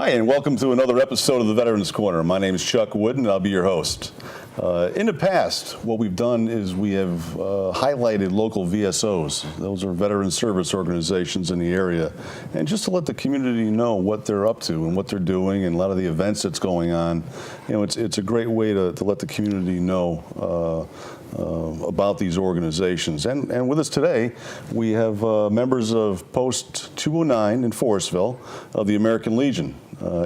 Hi, and welcome to another episode of the Veterans Corner. My name is Chuck Wood, and I'll be your host. In the past, what we've done is we have highlighted local VSOs. Those are veteran service organizations in the area. And just to let the community know what they're up to and what they're doing and a lot of the events that's going on, you know, it's a great way to let the community know about these organizations. And with us today, we have members of Post 209 in Forestville of the American Legion.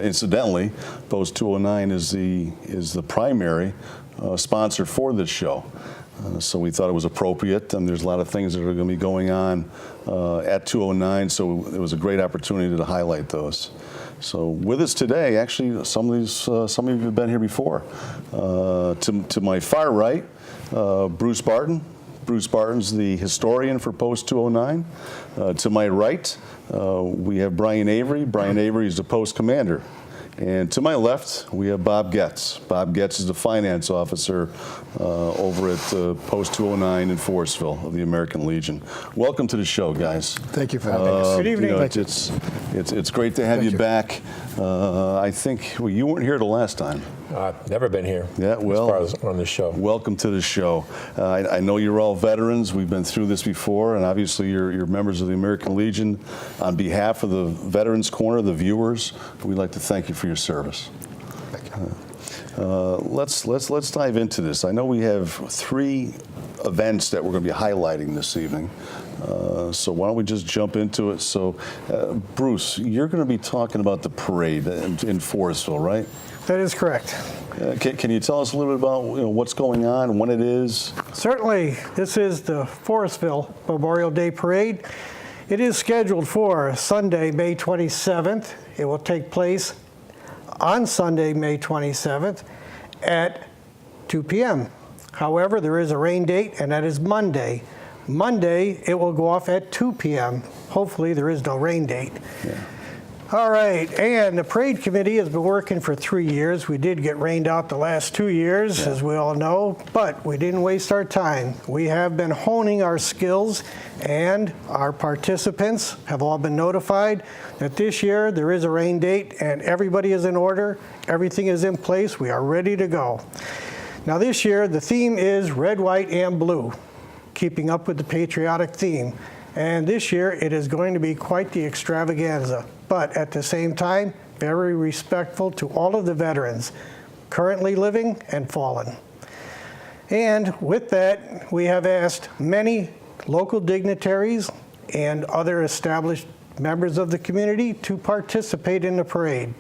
Incidentally, Post 209 is the primary sponsor for this show. So we thought it was appropriate, and there's a lot of things that are going to be going on at 209, so it was a great opportunity to highlight those. So with us today, actually, some of you have been here before. To my far right, Bruce Barton. Bruce Barton's the historian for Post 209. To my right, we have Brian Avery. Brian Avery is the post commander. And to my left, we have Bob Getz. Bob Getz is the finance officer over at Post 209 in Forestville of the American Legion. Welcome to the show, guys. Thank you for having us. Good evening. You know, it's great to have you back. I think you weren't here the last time. I've never been here. Yeah, well, as far as on this show. Welcome to the show. I know you're all veterans. We've been through this before, and obviously you're members of the American Legion. On behalf of the Veterans Corner, the viewers, we'd like to thank you for your service. Thank you. Let's dive into this. I know we have 3 events that we're going to be highlighting this evening. So why don't we just jump into it? So, Bruce, you're going to be talking about the parade in Forestville, right? That is correct. Can you tell us a little bit about what's going on and when it is? Certainly. This is the Forestville Memorial Day Parade. It is scheduled for Sunday, May 27th. It will take place on Sunday, May 27th at 2 p.m. However, there is a rain date, and that is Monday. Monday, it will go off at 2 p.m. Hopefully, there is no rain date. Yeah. All right, and the parade committee has been working for 3 years. We did get rained out the last 2 years, as we all know, but we didn't waste our time. We have been honing our skills, and our participants have all been notified that this year there is a rain date, and everybody is in order. Everything is in place. We are ready to go. Now this year, the theme is red, white, and blue, keeping up with the patriotic theme. And this year, it is going to be quite the extravaganza, but at the same time, very respectful to all of the veterans, currently living and fallen. And with that, we have asked many local dignitaries and other established members of the community to participate in the parade.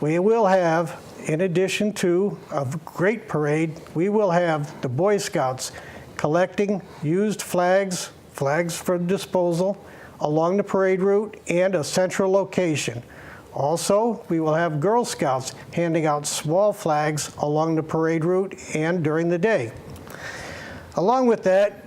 We will have, in addition to a great parade, we will have the Boy Scouts collecting used flags for disposal along the parade route and a central location. Also, we will have Girl Scouts handing out small flags along the parade route and during the day. Along with that,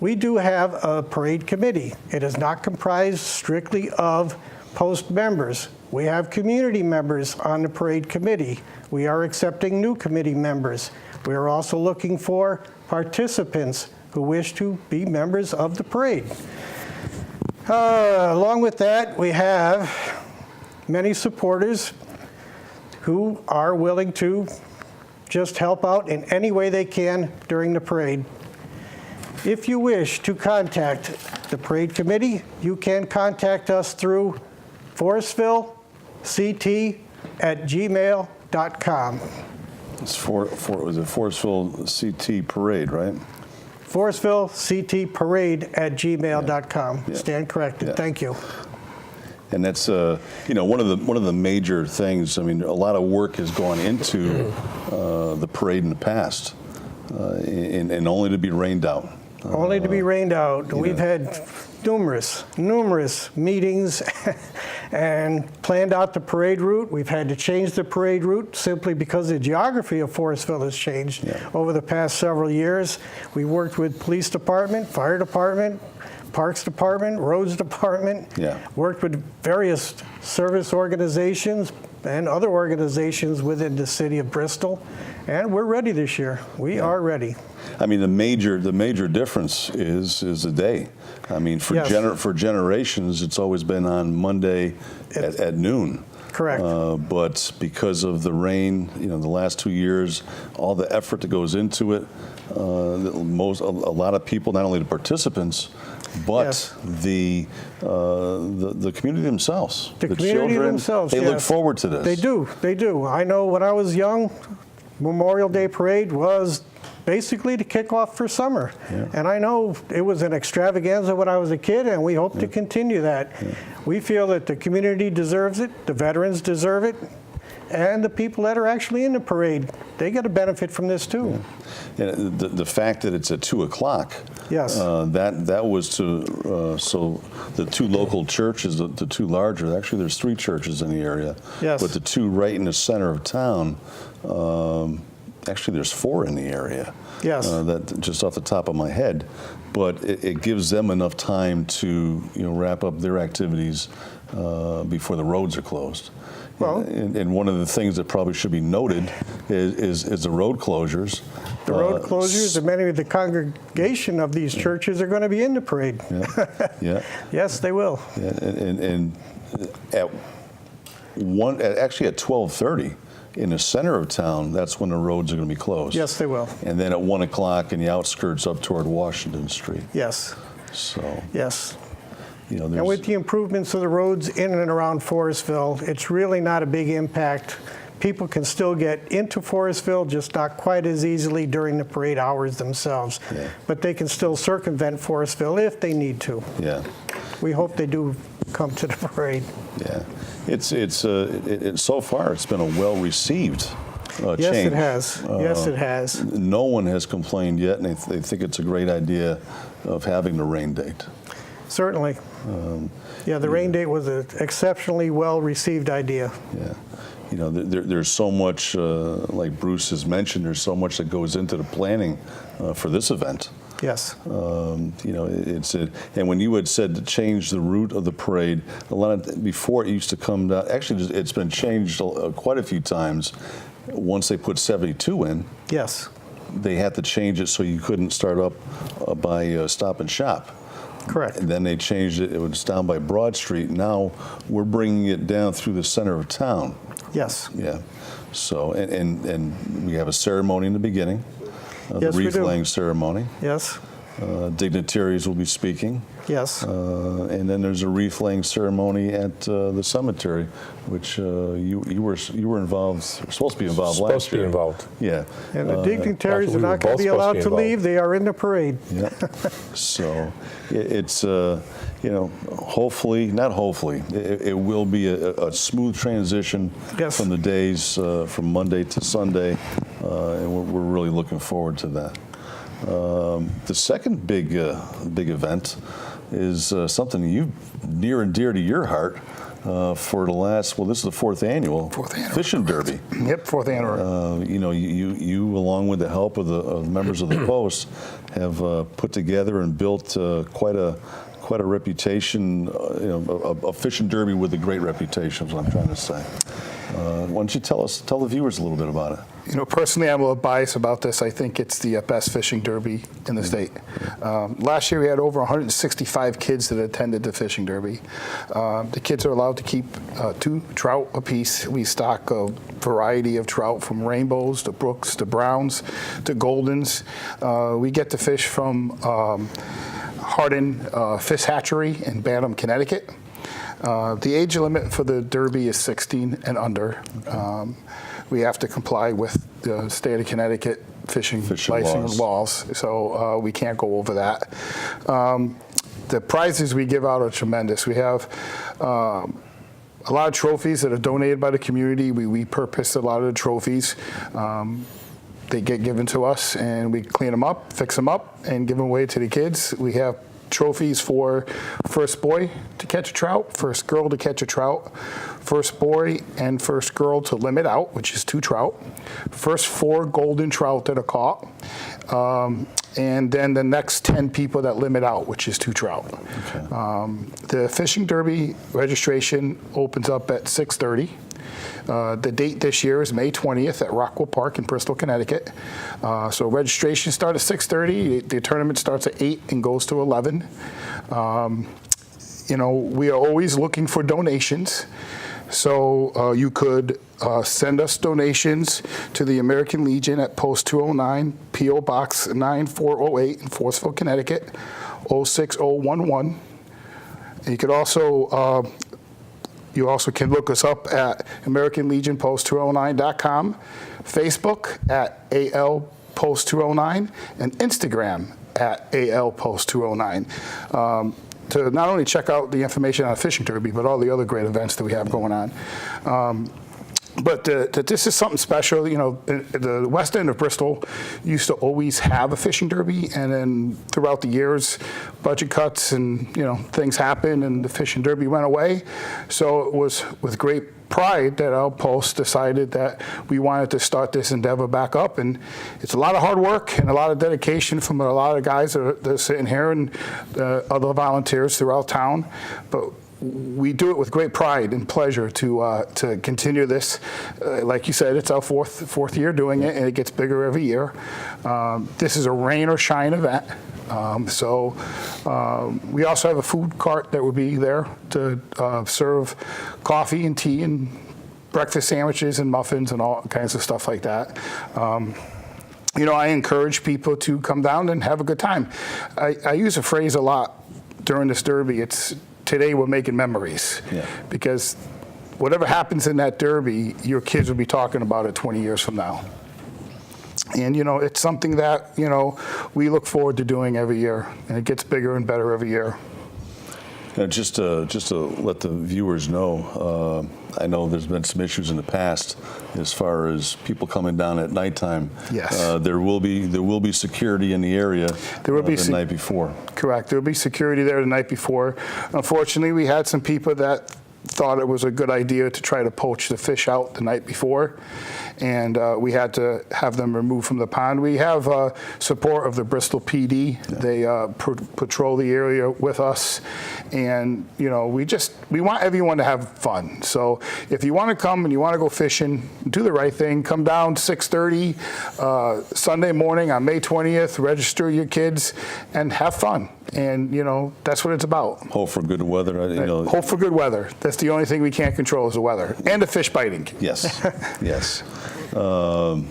we do have a parade committee. It is not comprised strictly of post members. We have community members on the parade committee. We are accepting new committee members. We are also looking for participants who wish to be members of the parade. Along with that, we have many supporters who are willing to just help out in any way they can during the parade. If you wish to contact the parade committee, you can contact us through ForestvilleCT@gmail.com. It's was it Forestville CT Parade, right? ForestvilleCTParade@gmail.com. Yeah. Stand corrected. Yeah. Thank you. And that's one of the major things. I mean, a lot of work has gone into the parade in the past, and only to be rained out. Only to be rained out. We've had numerous meetings and planned out the parade route. We've had to change the parade route simply because the geography of Forestville has changed over the past several years. We worked with police department, fire department, Parks Department, Roads Department, worked with various service organizations and other organizations within the city of Bristol, and we're ready this year. We are ready. I mean, the major difference is the day. I mean, for generations, it's always been on Monday at noon. Correct. But because of the rain, the last 2 years, all the effort that goes into it, a lot of people, not only the participants, but Yes. the community themselves. The community children, themselves, they look yes. forward to this. They do. I know when I was young, Memorial Day Parade was basically to kick off for summer. Yeah. And I know it was an extravaganza when I was a kid, and we hope to continue that. Yeah. We feel that the community deserves it, the veterans deserve it, and the people that are actually in the parade, they get a benefit from this too. Yeah. And the fact that it's at 2 o'clock, Yes. that was to, so the two local churches, the two larger, actually there's 3 churches in the area, Yes. but the 2 right in the center of town, actually there's 4 in the area. Yes. That just off the top of my head, but it gives them enough time to wrap up their activities before the roads are closed. Well- and one of the things that probably should be noted is the road closures. The road closures, and many of the congregation of these churches are going to be in the parade. Yeah. Yes, they will. Yeah, and actually at 12:30 in the center of town, that's when the roads are going to be closed. Yes, they will. And then at 1 o'clock in the outskirts up toward Washington Street. Yes, So yes. there's, And with the improvements of the roads in and around Forestville, it's really not a big impact. People can still get into Forestville, just not quite as easily during the parade hours themselves. Yeah. But they can still circumvent Forestville if they need to. yeah. We hope they do come to the parade. Yeah, it's so far it's been a well-received Yes, change. it has. Yes, it has. No one has complained yet, and they think it's a great idea of having the rain date. Certainly. Yeah, the rain date was an exceptionally well-received idea. Yeah, there's so much, like Bruce has mentioned, there's so much that goes into the planning for this event. Yes. And when you had said to change the route of the parade, before it used to come down. Actually, it's been changed quite a few times. Once they put 72 in, Yes. they had to change it so you couldn't start up by Stop and Shop. Correct. And then they changed it. It was down by Broad Street. Now we're bringing it down through the center of town. Yes. Yeah. So and we have a ceremony in the beginning. Yes, the we wreath do. laying ceremony. Yes. Dignitaries will be speaking. Yes. And then there's a wreath laying ceremony at the cemetery, which you were involved, supposed to be involved last year. Supposed to be involved. Yeah. And the dignitaries actually, are we were not going to both be supposed allowed to be to involved. leave. They are in the parade. Yeah. So it's hopefully, not hopefully, it will be a smooth transition Yes. from the days from Monday to Sunday, and we're really looking forward to that. The second big event is something near and dear to your heart for the last, this is the fourth annual Fishing Derby. Yep, 4th annual. You along with the help of the members of the Post have put together and built quite a reputation, a fishing derby with a great reputation is what I'm trying to say. Why don't you tell the viewers a little bit about it? Personally, I'm a little biased about this. I think it's the best fishing derby in the state. Last year, we had over 165 kids that attended the fishing derby. The kids are allowed to keep 2 trout apiece. We stock a variety of trout from rainbows to brooks to browns to goldens. We get to fish from Hardin Fish Hatchery in Bantam, Connecticut. The age limit for the derby is 16 and under. We have to comply with the state of Connecticut fishing license laws, so we can't go over that. The prizes we give out are tremendous. We have a lot of trophies that are donated by the community. We repurpose a lot of the trophies. They get given to us, and we clean them up, fix them up, and give them away to the kids. We have trophies for first boy to catch a trout, first girl to catch a trout, first boy and first girl to limit out, which is 2 trout, first 4 golden trout that are caught, and then the next 10 people that limit out, which is 2 trout. Okay. The fishing derby registration opens up at 6:30. The date this year is May 20th at Rockwell Park in Bristol, Connecticut. So registration starts at 6:30. The tournament starts at 8 and goes to 11. We are always looking for donations. So you could send us donations to the American Legion at Post 209, P.O. Box 9408 in Forestville, Connecticut, 06011. And you could also can look us up at AmericanLegionPost209.com, Facebook at AL Post 209, and Instagram at AL Post 209. To not only check out the information on Fishing Derby, but all the other great events that we have going on. But this is something special. You know, the west end of Bristol used to always have a fishing derby, and then throughout the years, budget cuts and, you know, things happened, and the fishing derby went away. So it was with great pride that our Post decided that we wanted to start this endeavor back up. And it's a lot of hard work and a lot of dedication from a lot of guys that are sitting here and other volunteers throughout town. But we do it with great pride and pleasure to continue this. Like you said, it's our fourth year doing it, and it gets bigger every year. This is a rain or shine event. We also have a food cart that will be there to serve coffee and tea and breakfast sandwiches and muffins and all kinds of stuff like that. You know, I encourage people to come down and have a good time. I use a phrase a lot during this derby. It's today we're making memories, because whatever happens in that derby, your kids will be talking about it 20 years from now. And, you know, it's something that, you know, we look forward to doing every year, and it gets bigger and better every year. Just to let the viewers know, I know there's been some issues in the past as far as people coming down at nighttime. Yes. There will be security in the area the night before. Correct. There will be security there the night before. Unfortunately, we had some people that thought it was a good idea to try to poach the fish out the night before, and we had to have them removed from the pond. We have support of the Bristol PD. They patrol the area with us, and you know, we want everyone to have fun. So if you want to come and you want to go fishing, do the right thing. Come down 6:30 Sunday morning on May 20th. Register your kids and have fun. And you know, that's what it's about. Hope for good weather. You know, hope for good weather. That's the only thing we can't control is the weather and the fish biting. Yes, yes. I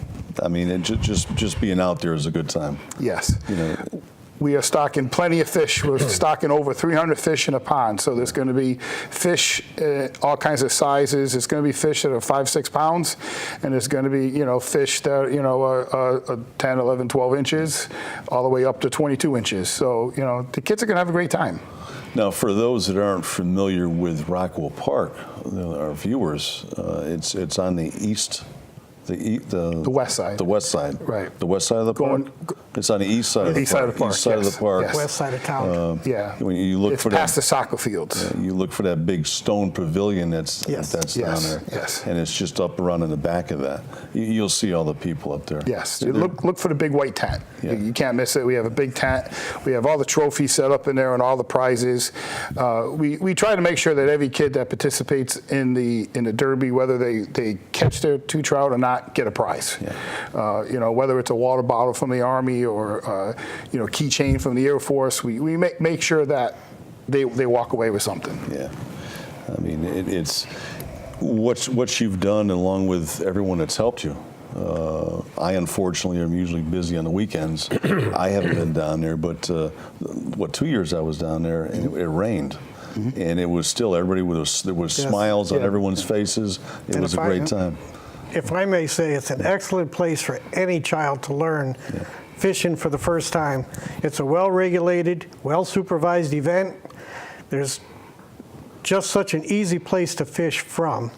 mean, just being out there is a good time. Yes. You know, we are stocking plenty of fish. We're stocking over 300 fish in a pond. So there's going to be fish all kinds of sizes. It's going to be fish that are 5-6 pounds, and there's going to be, you know, fish that, you know, are 10, 11, 12 inches, all the way up to 22 inches. So, you know, the kids are going to have a great time. Now, for those that aren't familiar with Rockwell Park, our viewers, it's on the east. The west side. The west side. Right. The west side of the park? It's on the east side of the park. East side of the park, East side of the park. Yes. West side of town. When you look it's for past that, the soccer fields. you look for that big stone pavilion that's down there. Yes. And it's just up around in the back of that. You'll see all the people up there. Yes. Look for the big white tent. Yeah. You can't miss it. We have a big tent. We have all the trophies set up in there and all the prizes. We try to make sure that every kid that participates in the derby, whether they catch their 2 trout or not, get a prize. Yeah. You know, whether it's a water bottle from the Army or you know, keychain from the Air Force, we make sure that they walk away with something. Yeah. I mean, it's what you've done along with everyone that's helped you. I unfortunately am usually busy on the weekends. I haven't been down there, but 2 years I was down there, and it rained. And it was still there was smiles on everyone's faces. It was a great time. If I may say, it's an excellent place for any child to learn fishing for the first time. It's a well-regulated, well-supervised event. There's just such an easy place to fish from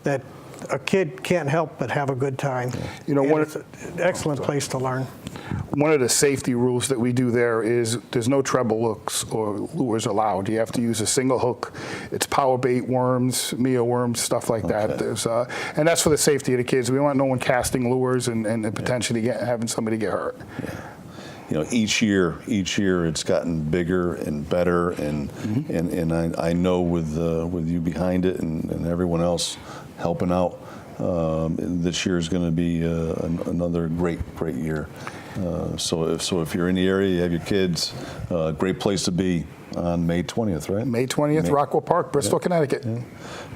that a kid can't help but have a good time. You know, it's an excellent place to learn. One of the safety rules that we do there is there's no treble hooks or lures allowed. You have to use a single hook. It's power bait worms, Mia worms, stuff like that. There's and that's for the safety of the kids. We want no one casting lures and potentially having somebody get hurt. Yeah. You know, each year it's gotten bigger and better, and I know with you behind it and everyone else helping out, this year is going to be another great year. So if you're in the area, you have your kids, great place to be. on May 20th, right? May 20th, Rockwell Park, Bristol, Connecticut.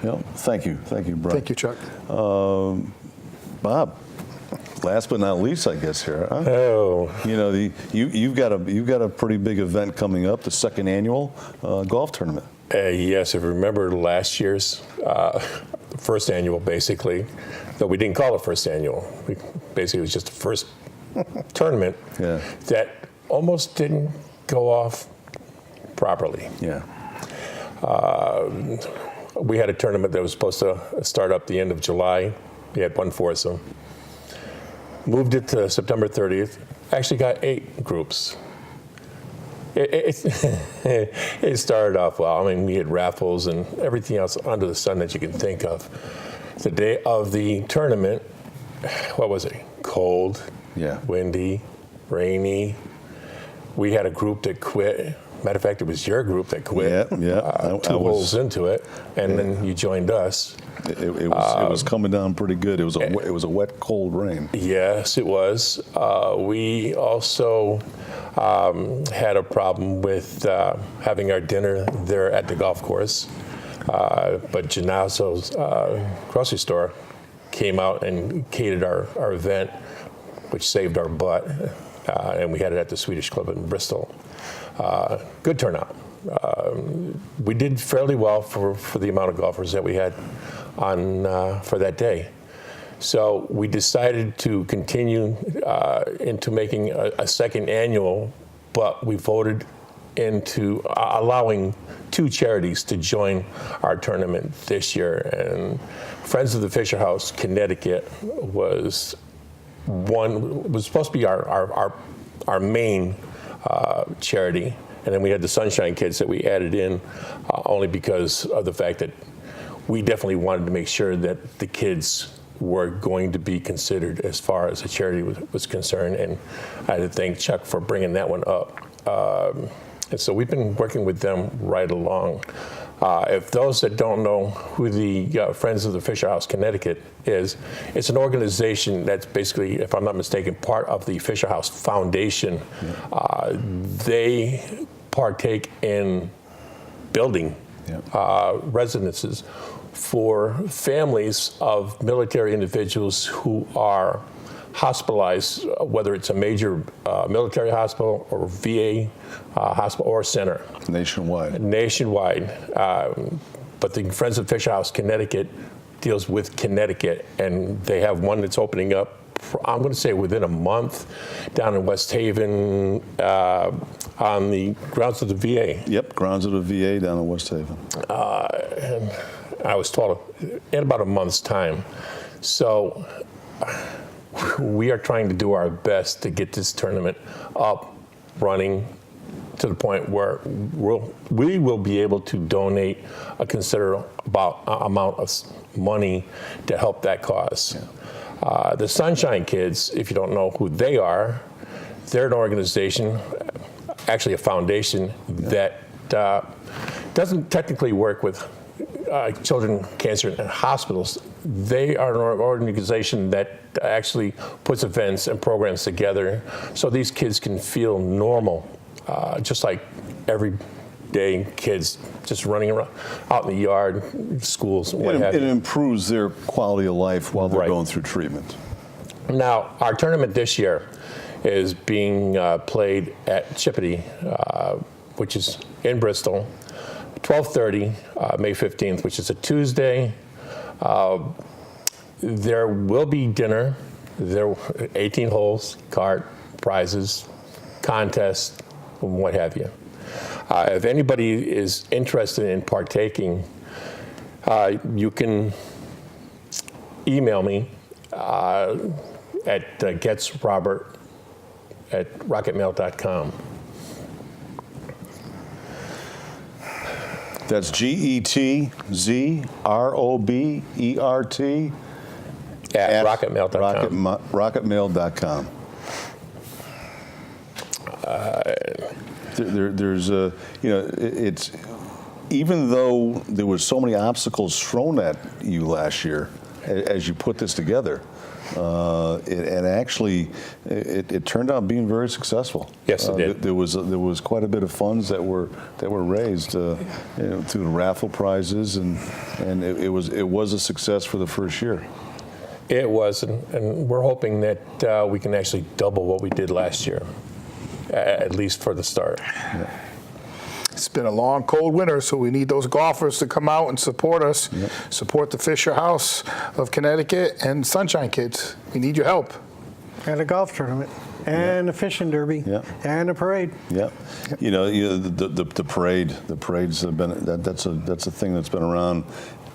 Yeah. Thank you, Brian. Thank you, Chuck. Bob. Last but not least, I guess here. Huh? Oh, You know, you've got a pretty big event coming up, the second annual golf tournament. yes, if you remember last year's first annual, basically, though we didn't call it first annual. Basically, it was just the first tournament Yeah. that almost didn't go off properly. Yeah. We had a tournament that was supposed to start up the end of July. We had one foursome. Moved it to September 30th. Actually got 8 groups. It started off well. I mean, we had raffles and everything else under the sun that you can think of. The day of the tournament, what was it? Cold, Yeah. windy, rainy. We had a group that quit. Matter of fact, it was your group that quit. Yeah. Two holes into it, and then you joined us. It was coming down pretty good. It was a wet, cold rain. Yes, it was. We also had a problem with having our dinner there at the golf course. But Genazzo's grocery store came out and catered our event, which saved our butt. And we had it at the Swedish Club in Bristol. Good turnout. We did fairly well for the amount of golfers that we had on for that day. So we decided to continue into making a second annual, but we voted into allowing 2 charities to join our tournament this year. And Friends of the Fisher House, Connecticut was supposed to be our main charity. And then we had the Sunshine Kids that we added in only because of the fact that we definitely wanted to make sure that the kids were going to be considered as far as the charity was concerned. And I had to thank Chuck for bringing that one up. And so we've been working with them right along. If those that don't know who the Friends of the Fisher House Connecticut is, it's an organization that's basically, if I'm not mistaken, part of the Fisher House Foundation. They partake in building residences for families of military individuals who are hospitalized, whether it's a major military hospital or VA hospital or center. Nationwide. But the Friends of Fisher House Connecticut deals with Connecticut, and they have one that's opening up, I'm going to say within a month, down in West Haven on the grounds of the VA. Yep, grounds of the VA down in West Haven. And I was told in about a month's time. So we are trying to do our best to get this tournament up, running, to the point where we will be able to donate a considerable amount of money to help that cause. The Sunshine Kids, if you don't know who they are, they're an organization, actually a foundation, that doesn't technically work with children cancer in hospitals. They are an organization that actually puts events and programs together so these kids can feel normal, just like everyday kids just running around out in the yard, schools, what have It you. improves their quality of life while they're Right. going through treatment. Now, our tournament this year is being played at Chippity, which is in Bristol, 12:30, May 15th, which is a Tuesday. There will be dinner. There 18 holes, cart, prizes, contest, what have you. If anybody is interested in partaking, you can email me at getsrobert@rocketmail.com. That's GETZROBERT At rocketmail.com. Rocketmail.com. There's a, it's, even though there was so many obstacles thrown at you last year as you put this together, And actually, it turned out being very successful. Yes, it did. There was quite a bit of funds that were raised through the raffle prizes, and it was a success for the first year. It was, and we're hoping that we can actually double what we did last year, at least for the start. Yeah. It's been a long, cold winter, so we need those golfers to come out and support us, support the Fisher House of Connecticut and Sunshine Kids. We need your help. And a golf tournament, and a fishing derby, and a parade. Yeah, the parade. The parades have been that's a thing that's been around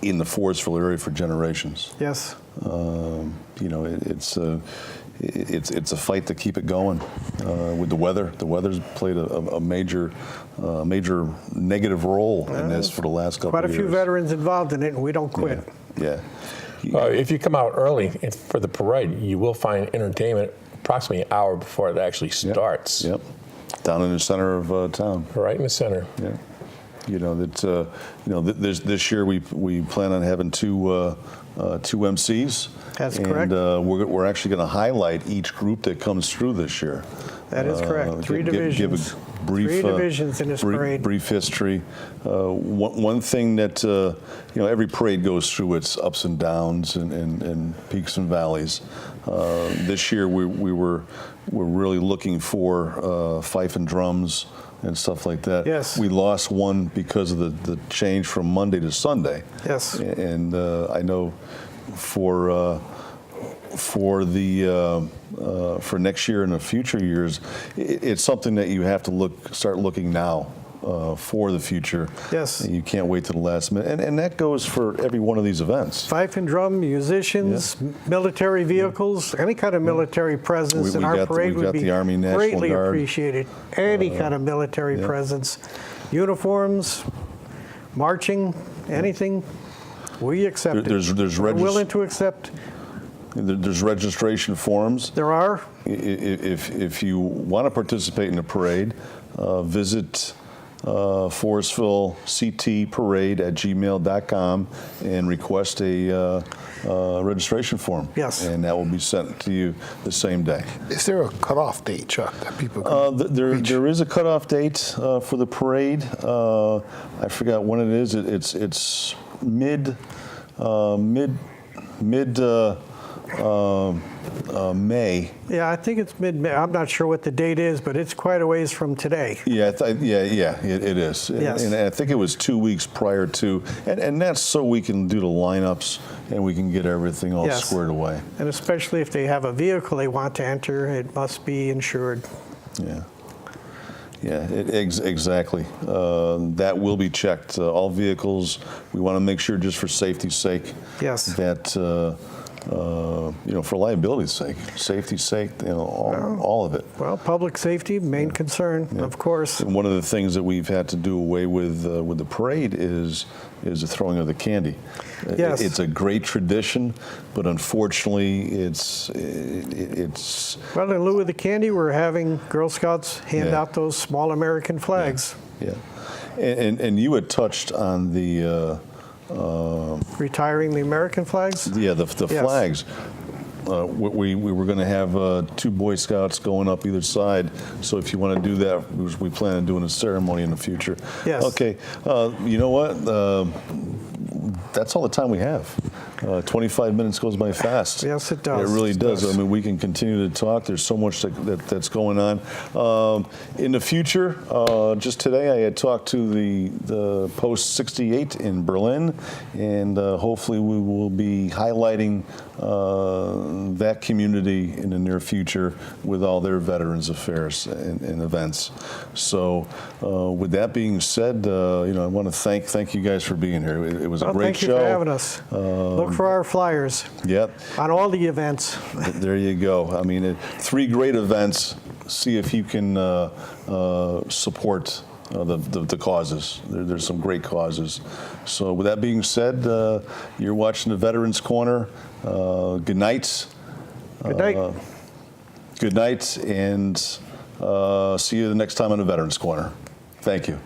in the Forestville area for generations. Yes. It's a fight to keep it going with the weather. The weather's played a major negative role in this for the last couple of years. Quite a few veterans involved in it, and we don't quit. Yeah. If you come out early for the parade, you will find entertainment approximately an hour before it actually starts. Yep. Down in the center of town. Right in the center. Yeah. This year we plan on having two MCs. That's correct. And we're actually going to highlight each group that comes through this year. That is correct. Three divisions. Give a brief, Three divisions in this parade. Brief history. One thing that every parade goes through its ups and downs and peaks and valleys. This year we're really looking for fife and drums and stuff like that. Yes. We lost one because of the change from Monday to Sunday. Yes. And I know for next year and the future years, it's something that you have to start looking now for the future. Yes. And you can't wait to the last minute, and that goes for every one of these events. Fife and drum, musicians, military vehicles, any kind of military presence in our parade would be the Army National greatly Guard. appreciated. Any kind of military presence, uniforms, marching, anything, we accept it. We're willing to accept. There's registration forms. There are. If you want to participate in the parade, visit Forestville CT Parade at gmail.com and request a registration form. Yes. And that will be sent to you the same day. Is there a cutoff date, Chuck, that people can reach? There is a cutoff date for the parade. I forgot when it is. It's mid May. Yeah, I think it's mid-May. I'm not sure what the date is, but it's quite a ways from today. Yeah, it is. Yes. And I think it was 2 weeks prior to, and that's so we can do the lineups and we can get everything all squared away. And especially if they have a vehicle they want to enter, it must be insured. Yeah, exactly. That will be checked. All vehicles, we want to make sure just for safety's sake. Yes. That, for liability's sake, safety's sake, all of it. Well, public safety, main concern, of course. And one of the things that we've had to do away with the parade is the throwing of the candy. Yes. It's a great tradition, but unfortunately, it's. Well, in lieu of the candy, we're having Girl Scouts hand out those small American flags. Yeah. And you had touched on the. Retiring the American flags? Yeah, the flags. We were going to have 2 Boy Scouts going up either side. So if you want to do that, we plan on doing a ceremony in the future. Yes. Okay. You know what? That's all the time we have. 25 minutes goes by fast. Yes, it does. It really does. I mean, we can continue to talk. There's so much that's going on. In the future, just today I had talked to the Post 68 in Berlin, and hopefully we will be highlighting that community in the near future with all their Veterans Affairs and events. So with that being said, I want to thank you guys for being here. It was a great show. Thank you for having us. Look for our flyers. Yep. On all the events. There you go. I mean, 3 great events. See if you can support the causes. There's some great causes. So with that being said, you're watching the Veterans Corner. Good night. Good night. Good night, and see you the next time on the Veterans Corner. Thank you.